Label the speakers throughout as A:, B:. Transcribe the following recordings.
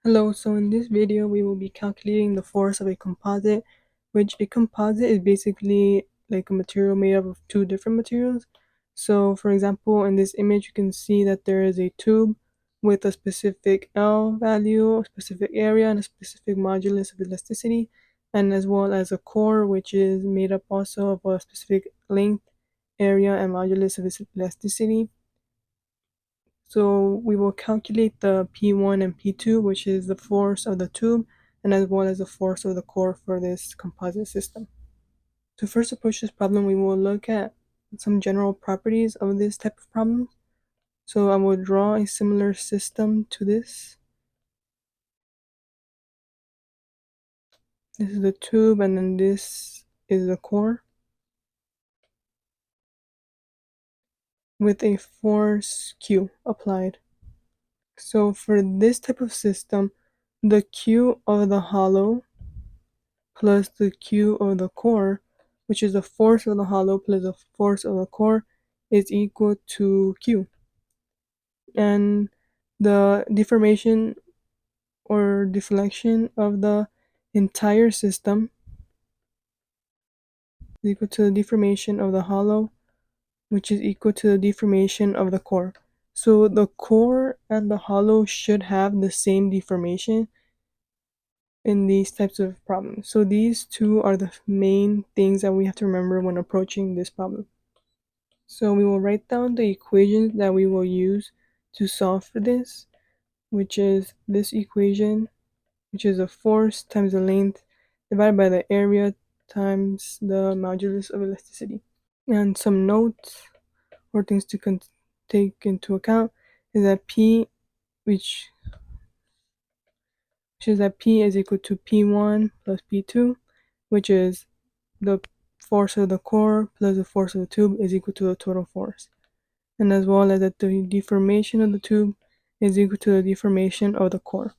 A: Hello, so in this video we will be calculating the force of a composite, which a composite is basically like a material made up of two different materials. So for example, in this image you can see that there is a tube with a specific L value, a specific area, and a specific modulus of elasticity, and as well as a core which is made up also of a specific length, area, and modulus of its elasticity. So we will calculate the P1 and P2, which is the force of the tube, and as well as the force of the core for this composite system. To first approach this problem, we will look at some general properties of this type of problem. So I will draw a similar system to this. This is the tube, and then this is the core with a force Q applied. So for this type of system, the Q of the hollow plus the Q of the core, which is the force of the hollow plus the force of the core, is equal to Q. And the deformation or deflection of the entire system is equal to the deformation of the hollow, which is equal to the deformation of the core. So the core and the hollow should have the same deformation in these types of problems. So these two are the main things that we have to remember when approaching this problem. So we will write down the equations that we will use to solve for this, which is this equation, which is the force times the length divided by the area times the modulus of elasticity. And some notes or things to take into account is that P, which is that P is equal to P1 plus P2, which is the force of the core plus the force of the tube is equal to the total force. And as well as that the deformation of the tube is equal to the deformation of the core.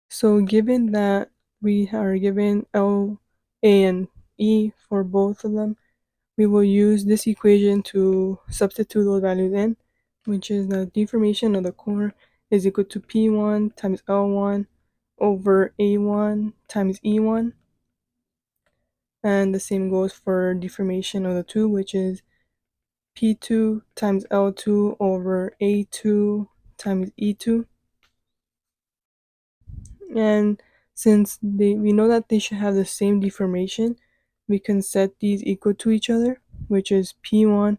A: So given that we are given L, A, and E for both of them, we will use this equation to substitute those values in, which is the deformation of the core is equal to P1 times L1 over A1 times E1. And the same goes for deformation of the tube, which is P2 times L2 over A2 times E2. And since we know that they should have the same deformation, we can set these equal to each other, which is P1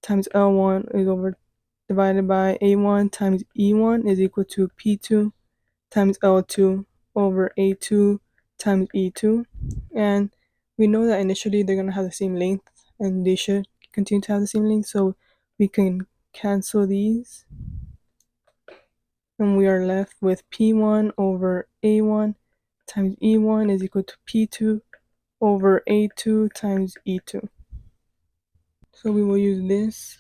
A: times L1 is over divided by A1 times E1 is equal to P2 times L2 over A2 times E2. And we know that initially they're going to have the same length and they should continue to have the same length, so we can cancel these. And we are left with P1 over A1 times E1 is equal to P2 over A2 times E2. So we will use this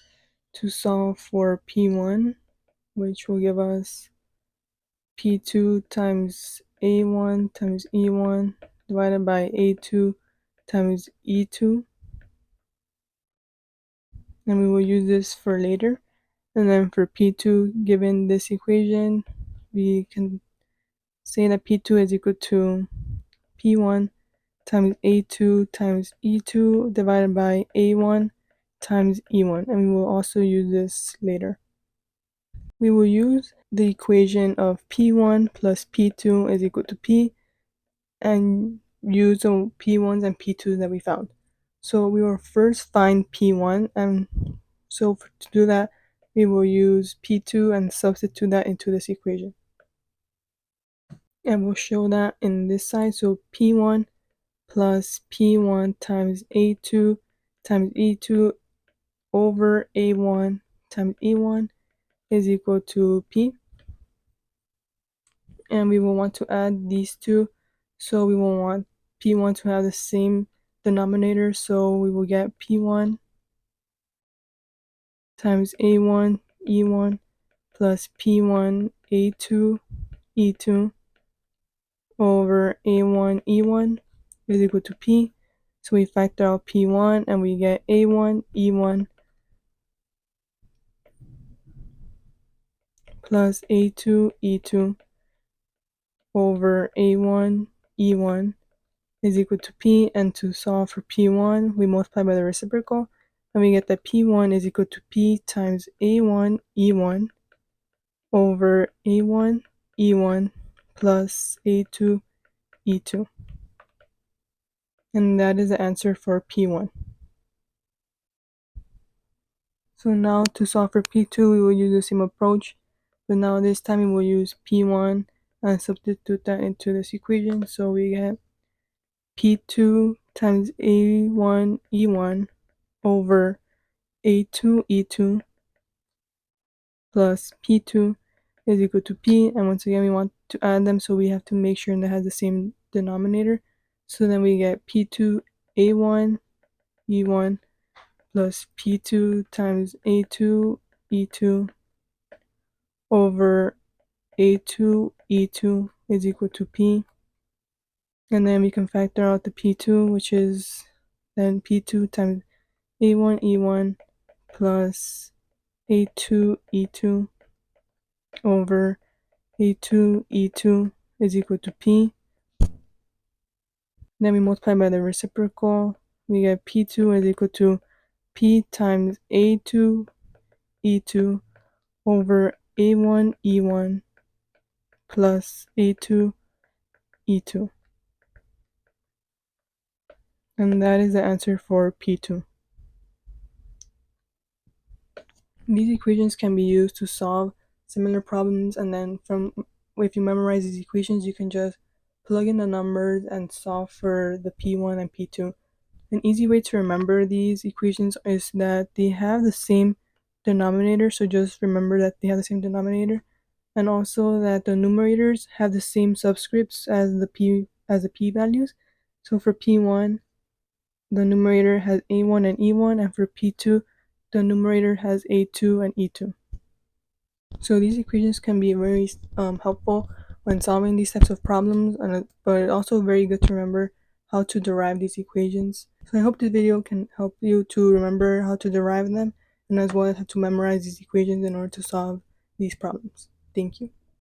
A: to solve for P1, which will give us P2 times A1 times E1 divided by A2 times E2. And we will use this for later. And then for P2, given this equation, we can say that P2 is equal to P1 times A2 times E2 divided by A1 times E1. And we will also use this later. We will use the equation of P1 plus P2 is equal to P and use the P1s and P2s that we found. So we will first find P1, and so to do that, we will use P2 and substitute that into this equation. And we'll show that in this side, so P1 plus P1 times A2 times E2 over A1 times E1 is equal to P. And we will want to add these two, so we will want P1 to have the same denominator, so we will get P1 times A1 E1 plus P1 A2 E2 over A1 E1 is equal to P. So we factor out P1 and we get A1 E1 plus A2 E2 over A1 E1 is equal to P, and to solve for P1, we multiply by the reciprocal, and we get that P1 is equal to P times A1 E1 over A1 E1 plus A2 E2. And that is the answer for P1. So now to solve for P2, we will use the same approach, but now this time we will use P1 and substitute that into this equation. So we get P2 times A1 E1 over A2 E2 plus P2 is equal to P, and once again we want to add them, so we have to make sure that has the same denominator. So then we get P2 A1 E1 plus P2 times A2 E2 over A2 E2 is equal to P. And then we can factor out the P2, which is then P2 times A1 E1 plus A2 E2 over A2 E2 is equal to P. Then we multiply by the reciprocal. We get P2 is equal to P times A2 E2 over A1 E1 plus A2 E2. And that is the answer for P2. These equations can be used to solve similar problems, and then if you memorize these equations, you can just plug in the numbers and solve for the P1 and P2. An easy way to remember these equations is that they have the same denominator, so just remember that they have the same denominator, and also that the numerators have the same subscripts as the p values. So for P1, the numerator has A1 and E1, and for P2, the numerator has A2 and E2. So these equations can be very helpful when solving these types of problems, but also very good to remember how to derive these equations. So I hope this video can help you to remember how to derive them, and as well as how to memorize these equations in order to solve these problems. Thank you.